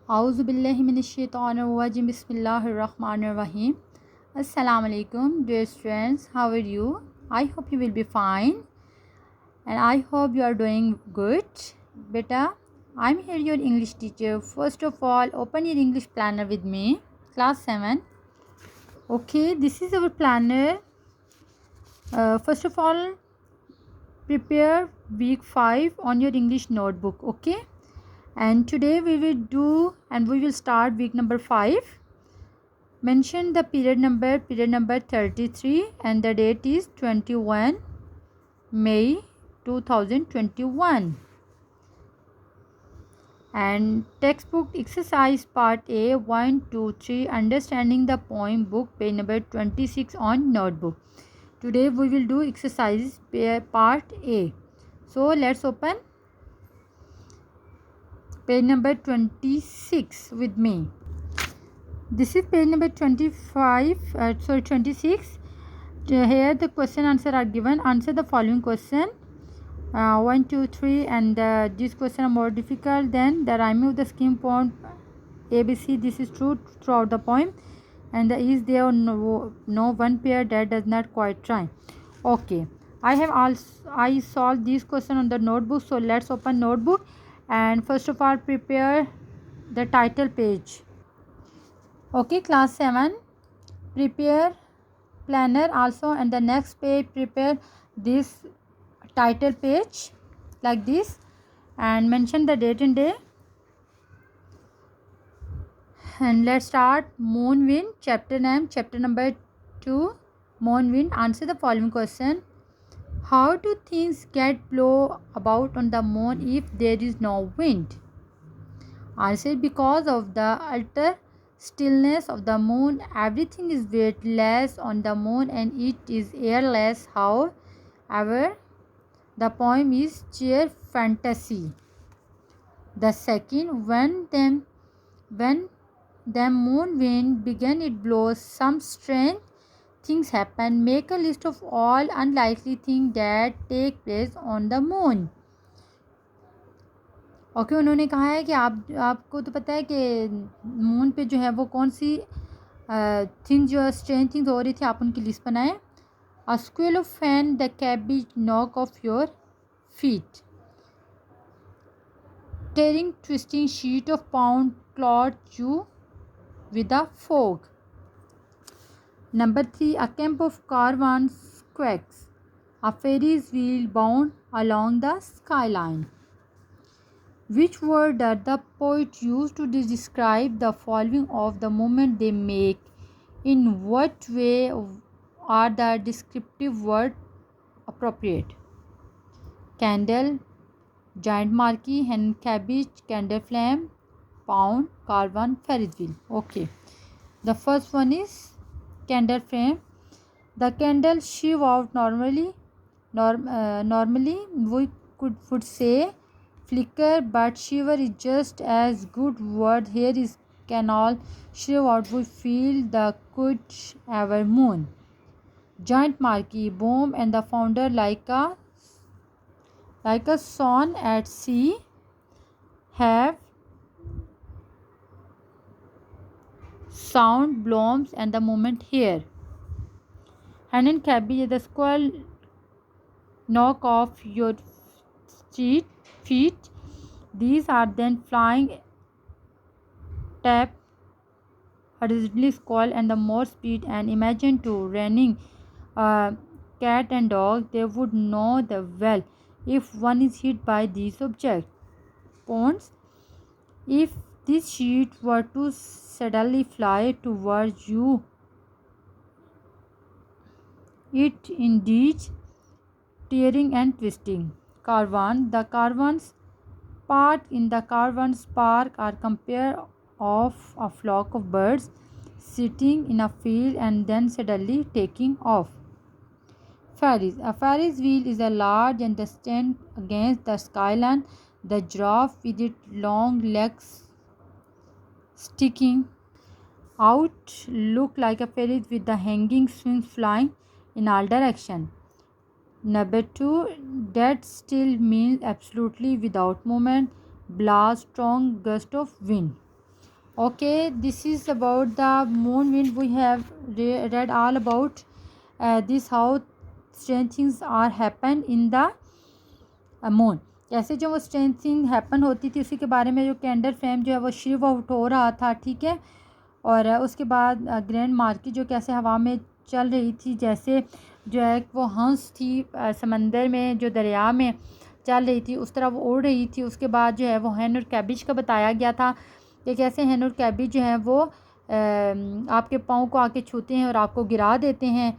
Auzubillahiminashaitanirrajim. Bismillahirrahmanirrahim. Assalamu alaikum, dear students. How are you? I hope you will be fine, and I hope you are doing good. Beta, I'm here, your English teacher. First of all, open your English planner with me, class 7. Okay, this is our planner. First of all, prepare week 5 on your English notebook. Okay, and today we will start week number 5. Mention the period number 33, and the date is 21 May 2021. And textbook exercise part A 1, 2, 3, understanding the poem book, page number 26 on notebook. Today we will do exercise part A. So let's open page number 26 with me. This is page number 26. Here the question answer are given. Answer the following question 1, 2, 3, and this question are more difficult than the rhyming of the scheme poem ABC. This is true throughout the poem, and is there no one pair that does not quite rhyme. Okay, I solved this question on the notebook. So let's open notebook, and first of all prepare the title page. Okay, class 7, prepare planner also, and the next page prepare this title page like this, and mention the date and day. And let's start. Moon wind, chapter name, chapter number 2, moon wind. Answer the following question. How do things get blow about on the moon if there is no wind? Answer, because of the utter stillness of the moon, everything is weightless on the moon and it is airless. However, the poem is sheer fantasy. The second, when the moon wind begin, it blows, some strange things happen. Make a list of all unlikely things that take place on the moon. Okay उन्होंने कहा है कि आपको तो पता है कि moon पे जो है वो कौन सी थिंग जो स्ट्रेंज थिंग्स हो रही थी, आप उनकी लिस्ट बनाएं. A squeal of fan, the cabbage knock off your feet, tearing twisting sheet of pound cloth you with a fog. Number 3, a camp of caravans quakes, a Ferris wheel bound along the skyline. Which word does the poet use to describe the following of the moment they make? In what way are the descriptive words appropriate? Candle, giant marquee, hen cabbage, candle flame, pound, caravan, Ferris wheel. Okay, the first one is candle flame. The candle shiv out normally. Normally we would say flicker, but shiver is just as good word. Here is canal shiv out. We feel the could ever moon. Giant marquee, boom, and the founder like a swan at sea, have sound blooms and the moment here. Hen and cabbage, the squirrel knock off your feet. These are then flying tap horizontally squall and the more speed, and imagine to running cat and dog. They would know the well if one is hit by these objects. Points. If this sheet were to suddenly fly towards you, it indeed tearing and twisting. Caravan. The caravans part in the caravan's park are compared of a flock of birds sitting in a field and then suddenly taking off. Ferris. A Ferris wheel is a large and the stand against the skyline. The giraffe with its long legs sticking out look like a Ferris with the hanging swings flying in all directions. Number 2, dead still means absolutely without movement. Blast, strong gust of wind. Okay, this is about the moon wind. We have read all about this, how strange things are happen in the moon, कैसे जो वो strengthening happen होती थी उसी के बारे में, जो कैंडल फ्लेम जो है वो शिव आउट हो रहा था, ठीक है। और उसके बाद ग्रैंड मार्किट जो कैसे हवा में चल रही थी, जैसे जो है वो हंस थी समंदर में, जो दरिया में चल रही थी उस तरह वो उड़ रही थी। उसके बाद जो है वो हैन और कैबिज का बताया गया था कि कैसे हैन और कैबिज जो है वो आपके पाँव को आके छूते हैं और आपको गिरा देते हैं।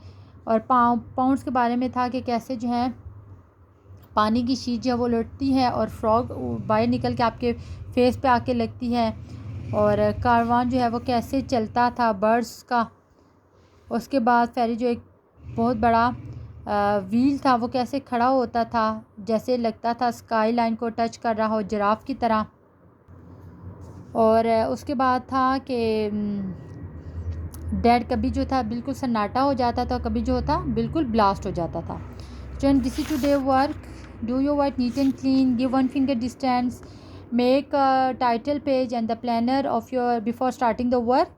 और पाउंड्स के बारे में था कि कैसे जो है पानी की शीट जो है वो लुटती है और फ्रॉग बाहर निकल के आपके फेस पे आके लगती है। और कारवान जो है वो कैसे चलता था बर्ड्स का। उसके बाद फेरी जो एक बहुत बड़ा व्हील था वो कैसे खड़ा होता था, जैसे लगता था स्काई लाइन को टच कर रहा हो जिराफ की तरह। और उसके बाद था कि डेड कभी जो था बिल्कुल सन्नाटा हो जाता था, कभी जो होता बिल्कुल ब्लास्ट हो जाता था। Student, this is today work. Do your work neat and clean. Give 1 finger distance. Make a title page and the planner of your before starting the work.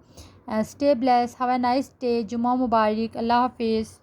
Stay blessed. Have a nice day. Juma Mubarak. Allah Hafiz.